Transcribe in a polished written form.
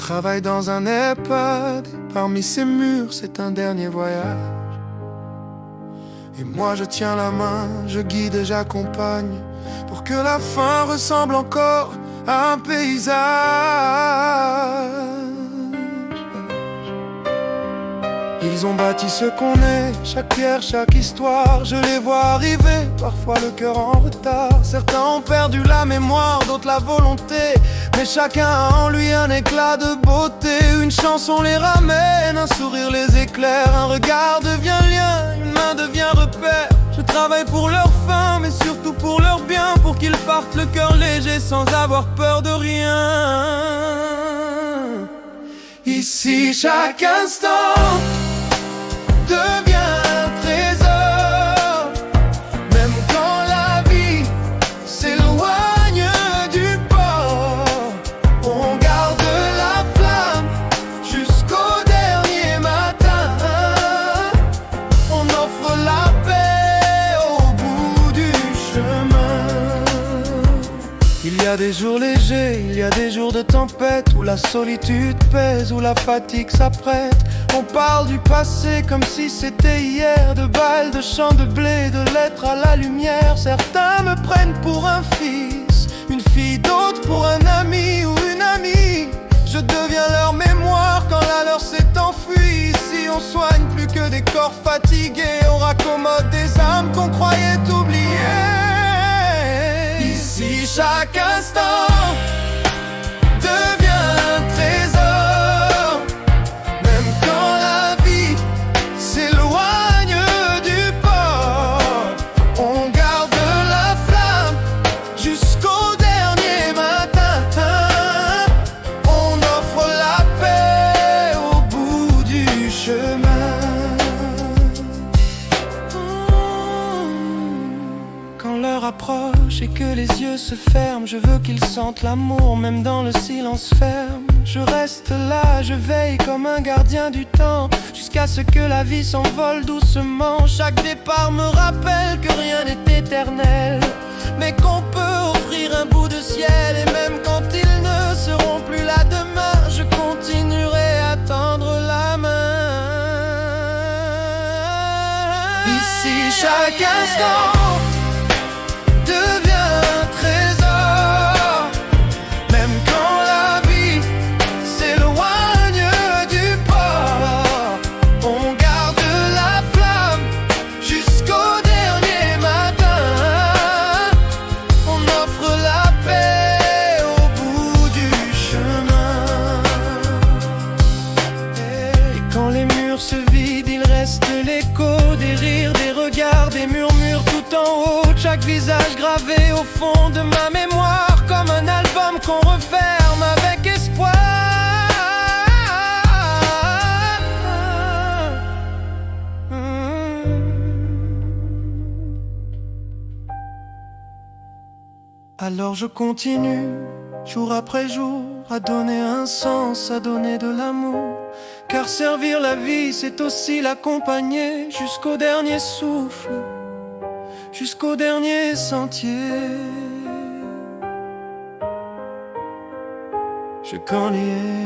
travaille dans un EHPAD, et parmi ces murs c'est un dernier voyage. Et moi je tiens la main, je guide et j'accompagne, pour que la fin ressemble encore à un paysage. Ils ont bâti ce qu'on est, chaque pierre, chaque histoire. Je les vois arriver, parfois le cœur en retard. Certains ont perdu la mémoire, d'autres la volonté, mais chacun a en lui un éclat de beauté. Une chanson les ramène, un sourire les éclaire, un regard devient lien, une main devient repère. Je travaille pour leur fin, mais surtout pour leur bien, pour qu'ils partent le cœur léger sans avoir peur de rien. Ici chaque instant devient un trésor, même quand la vie s'éloigne du port. On garde la flamme jusqu'au dernier matin. On offre la paix au bout du chemin. Il y a des jours légers, il y a des jours de tempête, où la solitude pèse, où la fatigue s'apprête. On parle du passé comme si c'était hier, de balles, de champs de blé, de lettres à la lumière. Certains me prennent pour un fils, une fille, d'autres pour un ami ou une amie. Je deviens leur mémoire quand la leur s'est enfuie. Ici on soigne plus que des corps fatigués, on raccommode des âmes qu'on croyait oubliées. Ici chaque instant devient un trésor, même quand la vie s'éloigne du port. On garde la flamme jusqu'au dernier matin. On offre la paix au bout du chemin. Quand l'heure approche et que les yeux se ferment, je veux qu'ils sentent l'amour, même dans le silence ferme. Je reste là, je veille comme un gardien du temps, jusqu'à ce que la vie s'envole doucement. Chaque départ me rappelle que rien n'est éternel, mais qu'on peut offrir un bout de ciel. Et même quand ils ne seront plus là demain, je continuerai à tendre la main. Ici chaque instant devient un trésor, même quand la vie s'éloigne du port. On garde la flamme jusqu'au dernier matin. On offre la paix au bout du chemin. Et quand les murs se vident, il reste l'écho des rires, des regards, des murmures tout en haut. Chaque visage gravé au fond de ma mémoire, comme un album qu'on referme avec espoir. Alors je continue, jour après jour, à donner un sens, à donner de l'amour. Car servir la vie, c'est aussi l'accompagner jusqu'au dernier souffle, jusqu'au dernier sentier. Je connais